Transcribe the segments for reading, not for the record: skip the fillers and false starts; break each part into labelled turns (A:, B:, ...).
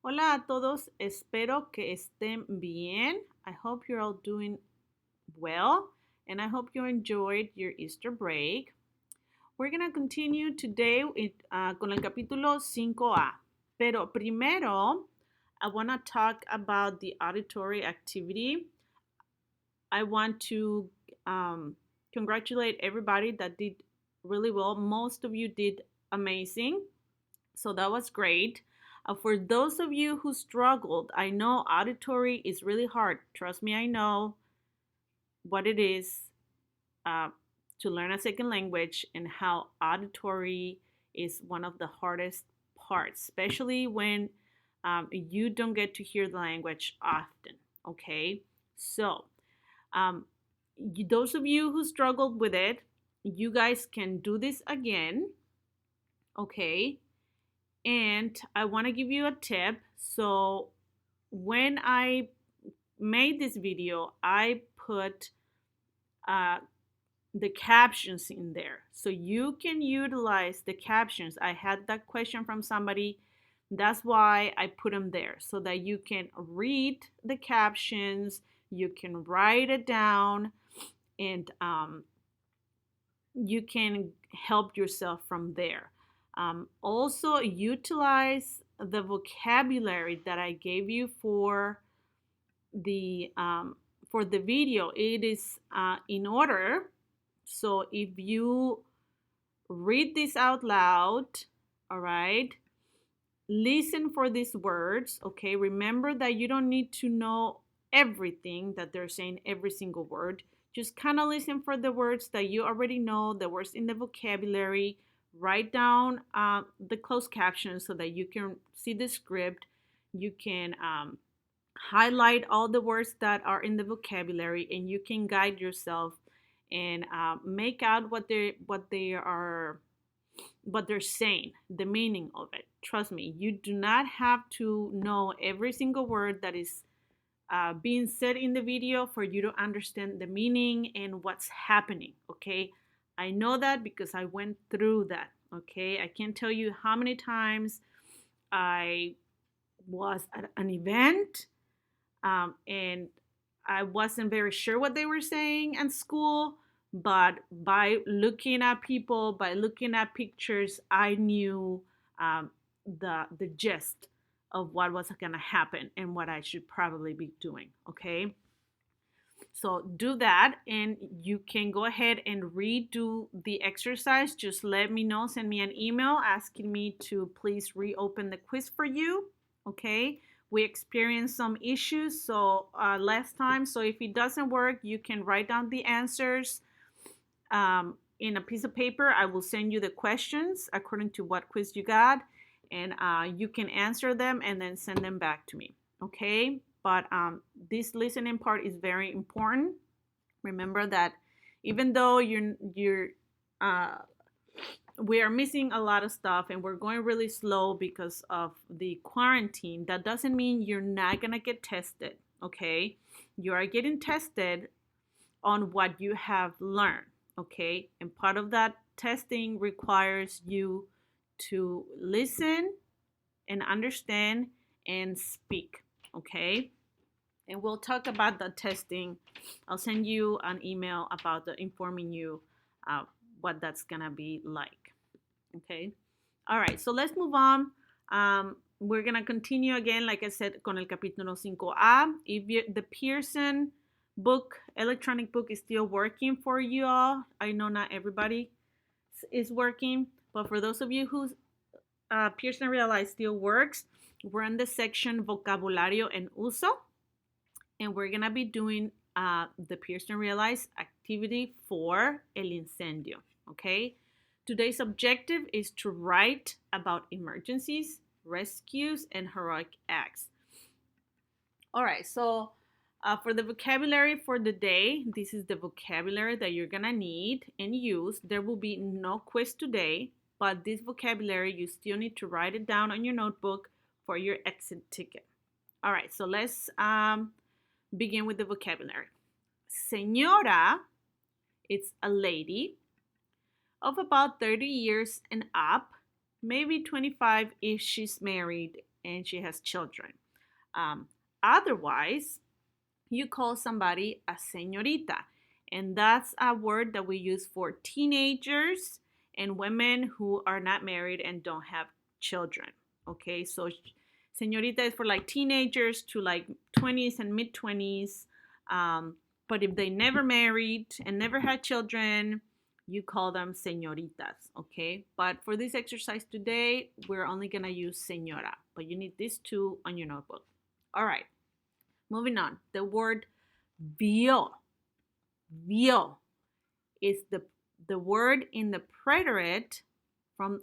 A: Hola a todos, espero que estén bien. I hope you're all doing well and I hope you enjoyed your Easter break. We're going to continue today con el capítulo 5A. Pero primero, I want to talk about the auditory activity. I want to congratulate everybody that did really well. Most of you did amazing. So that was great. For those of you who struggled, I know auditory is really hard. Trust me, I know what it is uh, to learn a second language and how auditory is one of the hardest parts, especially when you don't get to hear the language often. Okay, so um, those of you who struggled with it, you guys can do this again. Okay, and I want to give you a tip. So, when I made this video, I put uh, the captions in there. So, you can utilize the captions. I had that question from somebody. That's why I put them there so that you can read the captions, you can write it down, and you can help yourself from there. Also, utilize the vocabulary that I gave you the for the video. It is in order. So if you read this out loud, all right, listen for these words. Okay, remember that you don't need to know everything that they're saying, every single word. Just kind of listen for the words that you already know, the words in the vocabulary. Write down the closed captions so that you can see the script. You can highlight all the words that are in the vocabulary, and you can guide yourself and make out what they're saying, the meaning of it. Trust me, you do not have to know every single word that is being said in the video for you to understand the meaning and what's happening. Okay, I know that because I went through that. Okay, I can't tell you how many times I was at an event and I wasn't very sure what they were saying at school, but by looking at people, by looking at pictures, I knew um, the gist of what was going to happen and what I should probably be doing. Okay, so do that, and you can go ahead and redo the exercise. Just let me know. Send me an email asking me to please reopen the quiz for you. Okay. We experienced some issues last time. So if it doesn't work, you can write down the answers in a piece of paper. I will send you the questions according to what quiz you got, and you can answer them and then send them back to me. Okay, but this listening part is very important. Remember that even though you're uh, we are missing a lot of stuff and we're going really slow because of the quarantine, that doesn't mean you're not gonna get tested. Okay, you are getting tested on what you have learned. Okay, and part of that testing requires you to listen and understand and speak. Okay, and we'll talk about the testing. I'll send you an email about informing you uh, what that's gonna be like. Okay, all right, so let's move on. We're gonna continue again, like I said, con el capítulo 5A. If the Pearson book, electronic book, is still working for you all, I know not everybody is working, but for those of you whose Pearson Realize still works, we're in the section Vocabulario en Uso, and we're gonna be doing the Pearson Realize activity for El Incendio. Okay, today's objective is to write about emergencies, rescues, and heroic acts. All right, so for the vocabulary for the day, this is the vocabulary that you're gonna need and use. There will be no quiz today, but this vocabulary, you still need to write it down on your notebook for your exit ticket. All right, so let's begin with the vocabulary. Señora, it's a lady of about 30 years and up, maybe 25 if she's married, and she has children. Um, Otherwise, you call somebody a señorita, and that's a word that we use for teenagers and women who are not married and don't have children. Okay, so señorita is for like teenagers to like 20s and mid 20s. But if they never married and never had children, you call them señoritas. Okay, but for this exercise today, we're only gonna use señora, but you need these two on your notebook. All right. Moving on, the word vio. Vio is the word in the preterite from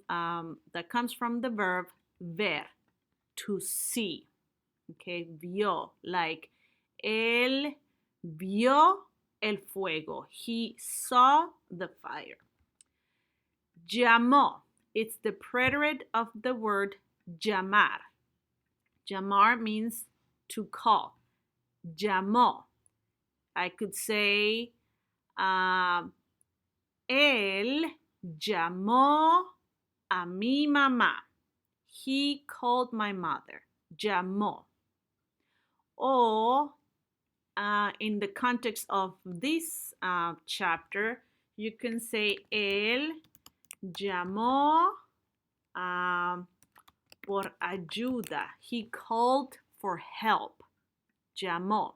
A: that comes from the verb ver, to see. Okay, vio, like él vio el fuego. He saw the fire. Llamó, it's the preterite of the word llamar. Llamar means to call. Llamó. I could say, él llamó a mi mamá. He called my mother. Llamó. Or, in the context of this chapter, you can say, él llamó por ayuda. He called for help. Llamó.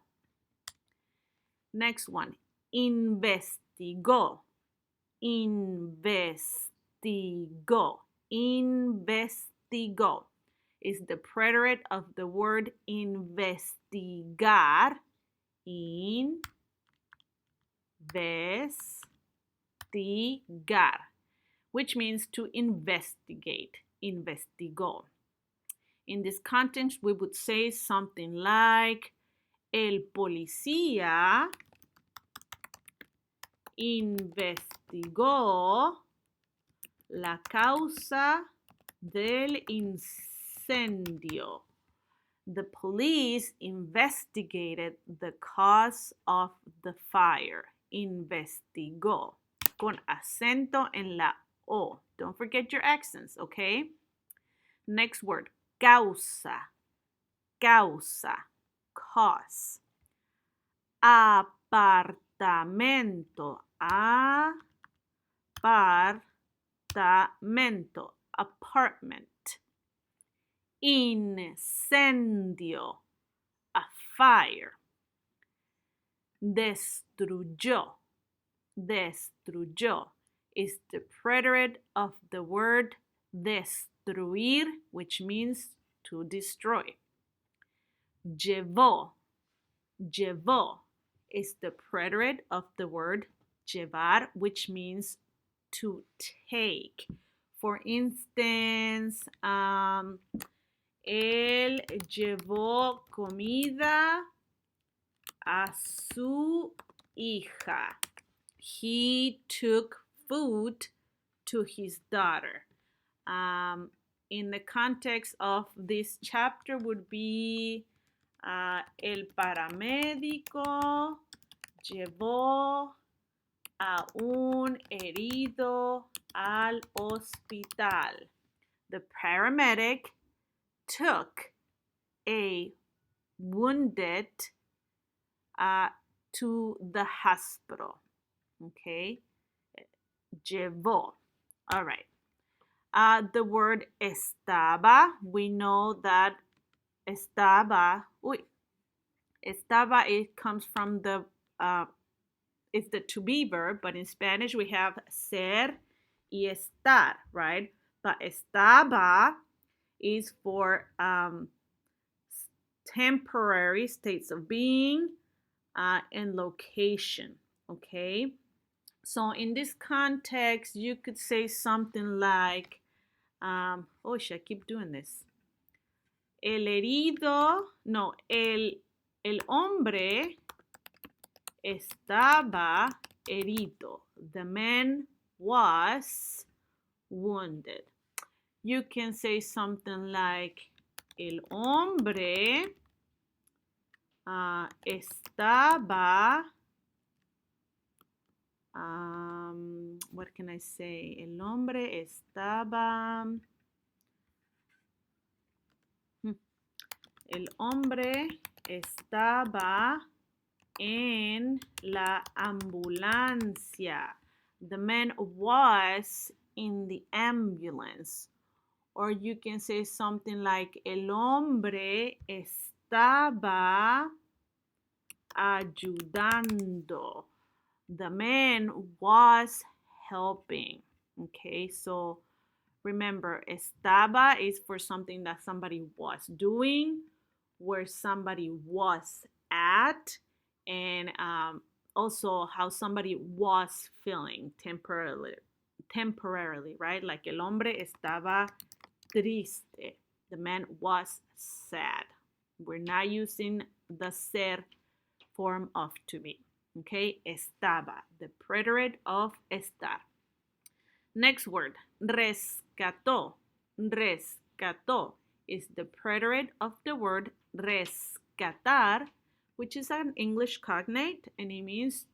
A: Next one, investigó. Investigó. Investigó is the preterite of the word investigar. Investigar, which means to investigate. Investigó. In this context, we would say something like, el policía investigó la causa del incendio. The police investigated the cause of the fire. Investigó. Con acento en la O. Don't forget your accents, okay? Next word, causa. Causa. Cause. Apartamento. Apartamento. Apartment. Incendio. A fire. Destruyó. Destruyó is the preterite of the word destruir, which means to destroy. Llevó. Llevó is the preterite of the word llevar, which means to take. For instance, él llevó comida a su hija. He took food to his daughter. In the context of this chapter would be el paramédico llevó a un herido al hospital. The paramedic took a wounded to the hospital. Okay, llevó. All right. The word estaba, we know that estaba, estaba, it comes from the, it's the to be verb, but in Spanish we have ser y estar, right? But estaba is for temporary states of being and location, okay? So in this context, you could say something like, oh, I keep doing this. El herido, no, el hombre estaba herido. The man was wounded. You can say something like, el hombre estaba, what can I say? El hombre estaba, El hombre estaba en la ambulancia. The man was in the ambulance. Or you can say something like el hombre estaba ayudando. The man was helping. Okay, so remember, estaba is for something that somebody was doing, where somebody was at, and also how somebody was feeling temporarily, right? Like el hombre estaba triste. The man was sad. We're not using the ser form of to be. Okay, estaba, the preterite of estar. Next word, rescató. Rescató is the preterite of the word rescatar, which is an English cognate, and it means